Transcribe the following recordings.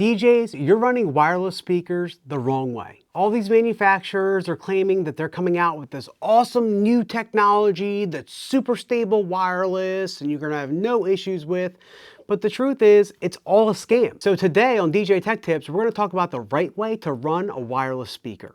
DJs, you're running wireless speakers the wrong way. All these manufacturers are claiming that they're coming out with this awesome new technology that's super stable wireless and you're gonna have no issues with. But the truth is, it's all a scam. So today on DJ Tech Tips, we're gonna talk about the right way to run a wireless speaker.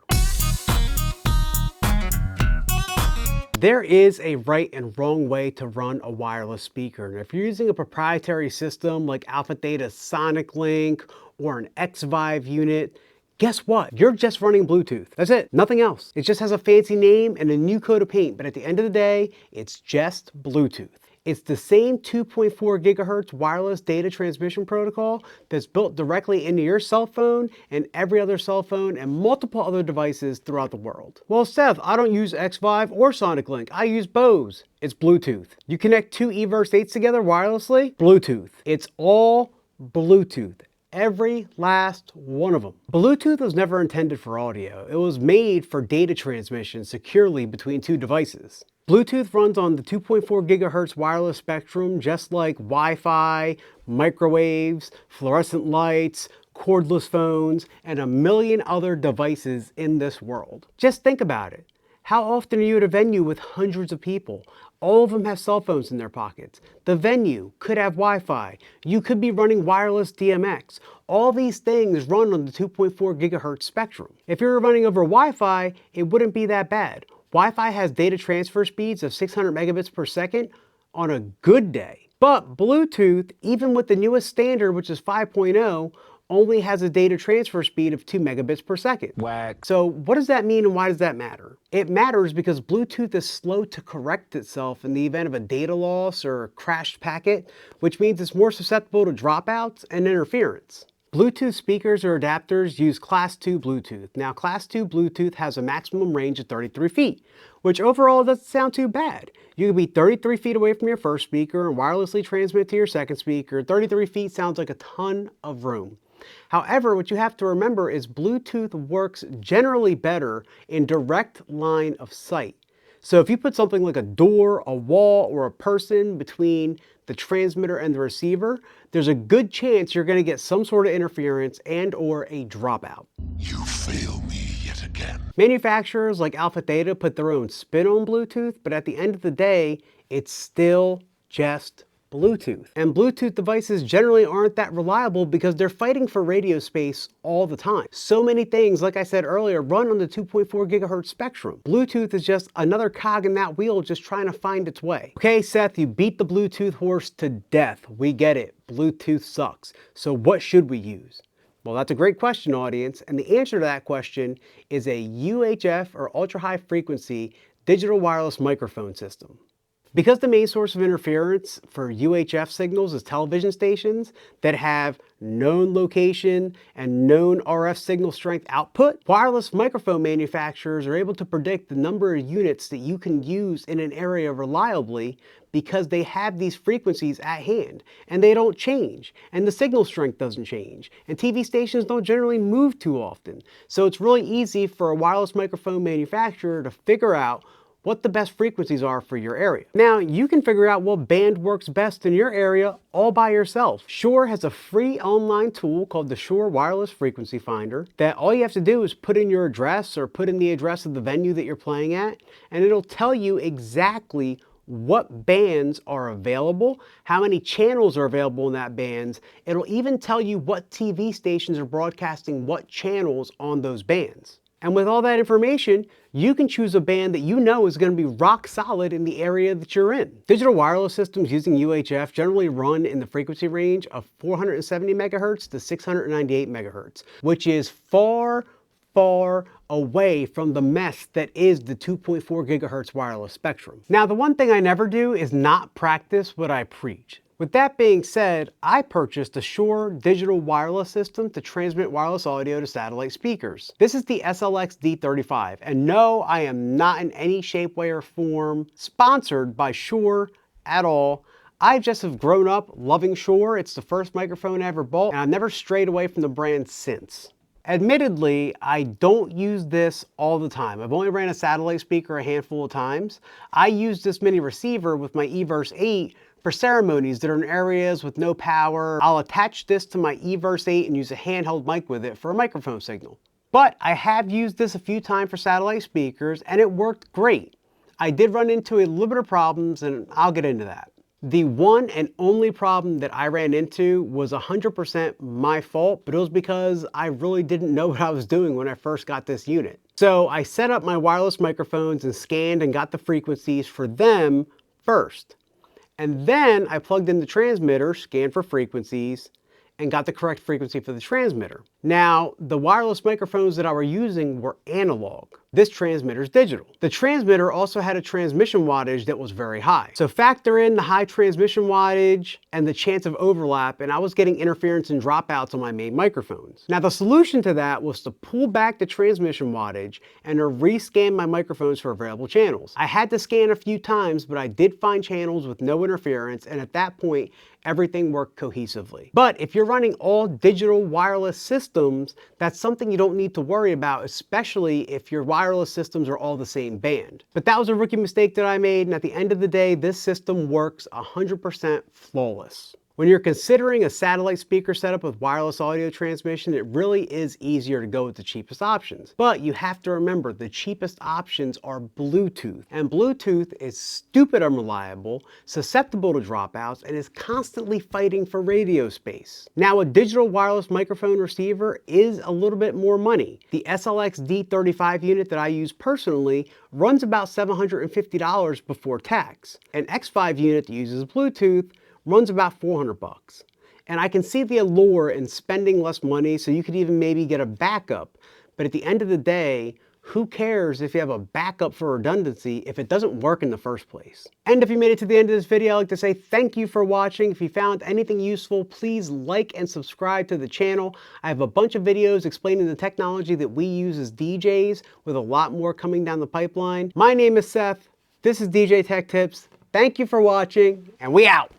There is a right and wrong way to run a wireless speaker. And if you're using a proprietary system like Alpha Theta Sonic Link or an X-Vive unit, guess what? You're just running Bluetooth. That's it, nothing else. It just has a fancy name and a new coat of paint, but at the end of the day, it's just Bluetooth. It's the same 2.4 gigahertz wireless data transmission protocol that's built directly into your cell phone and every other cell phone and multiple other devices throughout the world. Well, Seth, I don't use X-Vive or Sonic Link. I use Bose. It's Bluetooth. You connect two eVerse 8s together wirelessly? Bluetooth. It's all Bluetooth. Every last one of them. Bluetooth was never intended for audio. It was made for data transmission securely between two devices. Bluetooth runs on the 2.4 gigahertz wireless spectrum, just like Wi-Fi, microwaves, fluorescent lights, cordless phones, and a million other devices in this world. Just think about it. How often are you at a venue with hundreds of people? All of them have cell phones in their pockets. The venue could have Wi-Fi. You could be running wireless DMX. All these things run on the 2.4 gigahertz spectrum. If you're running over Wi-Fi, it wouldn't be that bad. Wi-Fi has data transfer speeds of 600 megabits per second on a good day. But Bluetooth, even with the newest standard, which is 5.0, only has a data transfer speed of 2 megabits per second. Whack. So what does that mean and why does that matter? It matters because Bluetooth is slow to correct itself in the event of a data loss or a crashed packet, which means it's more susceptible to dropouts and interference. Bluetooth speakers or adapters use Class 2 Bluetooth. Now, Class 2 Bluetooth has a maximum range of 33 feet, which overall doesn't sound too bad. You can be 33 feet away from your first speaker and wirelessly transmit to your second speaker. 33 feet sounds like a ton of room. However, what you have to remember is Bluetooth works generally better in direct line of sight. So if you put something like a door, a wall, or a person between the transmitter and the receiver, there's a good chance you're going to get some sort of interference and or a dropout. You fail me yet again. Manufacturers like Alpha Theta put their own spin on Bluetooth, but at the end of the day, it's still just Bluetooth. And Bluetooth devices generally aren't that reliable because they're fighting for radio space all the time. So many things, like I said earlier, run on the 2.4 gigahertz spectrum. Bluetooth is just another cog in that wheel just trying to find its way. Okay, Seth, you beat the Bluetooth horse to death. We get it. Bluetooth sucks. So what should we use? Well, that's a great question, audience. And the answer to that question is a UHF or ultra high frequency digital wireless microphone system. Because the main source of interference for UHF signals is television stations that have known location and known RF signal strength output, wireless microphone manufacturers are able to predict the number of units that you can use in an area reliably because they have these frequencies at hand and they don't change and the signal strength doesn't change and TV stations don't generally move too often. So it's really easy for a wireless microphone manufacturer to figure out what the best frequencies are for your area. Now, you can figure out what band works best in your area all by yourself. Shure has a free online tool called the Shure Wireless Frequency Finder that all you have to do is put in your address or put in the address of the venue that you're playing at, and it'll tell you exactly what bands are available, how many channels are available in that bands. It'll even tell you what TV stations are broadcasting what channels on those bands. And with all that information, you can choose a band that you know is going to be rock solid in the area that you're in. Digital wireless systems using UHF generally run in the frequency range of 470 megahertz to 698 megahertz, which is far away from the mess that is the 2.4 gigahertz wireless spectrum. Now, the one thing I never do is not practice what I preach. With that being said, I purchased a Shure digital wireless system to transmit wireless audio to satellite speakers. This is the SLX-D 35, and no, I am not in any shape, way, or form sponsored by Shure at all. I just have grown up loving Shure. It's the first microphone I ever bought, and I've never strayed away from the brand since. Admittedly, I don't use this all the time. I've only ran a satellite speaker a handful of times. I use this mini receiver with my eVerse 8 For ceremonies that are in areas with no power, I'll attach this to my eVerse 8 and use a handheld mic with it for a microphone signal. But I have used this a few times for satellite speakers and it worked great. I did run into a little bit of problems and I'll get into that. The one and only problem that I ran into was 100% my fault, but it was because I really didn't know what I was doing when I first got this unit. So I set up my wireless microphones and scanned and got the frequencies for them first. And then I plugged in the transmitter, scanned for frequencies, and got the correct frequency for the transmitter. Now, the wireless microphones that I were using were analog. This transmitter is digital. The transmitter also had a transmission wattage that was very high. So factor in the high transmission wattage and the chance of overlap, and I was getting interference and dropouts on my main microphones. Now, the solution to that was to pull back the transmission wattage and to rescan my microphones for available channels. I had to scan a few times, but I did find channels with no interference, and at that point, everything worked cohesively. But if you're running all digital wireless systems, that's something you don't need to worry about, especially if your wireless systems are all the same band. But that was a rookie mistake that I made, and at the end of the day, this system works 100% flawless. When you're considering a satellite speaker setup with wireless audio transmission, it really is easier to go with the cheapest options. But you have to remember the cheapest options are Bluetooth. And Bluetooth is stupid unreliable, susceptible to dropouts, and is constantly fighting for radio space. Now, a digital wireless microphone receiver is a little bit more money. The SLX-D 35 unit that I use personally runs about $750 before tax. An X5 unit that uses Bluetooth runs about 400 bucks. And I can see the allure in spending less money, so you could even maybe get a backup. But at the end of the day, who cares if you have a backup for redundancy if it doesn't work in the first place? And if you made it to the end of this video, I'd like to say thank you for watching. If you found anything useful, please like and subscribe to the channel. I have a bunch of videos explaining the technology that we use as DJs, with a lot more coming down the pipeline. My name is Seth. This is DJ Tech Tips. Thank you for watching, and we out.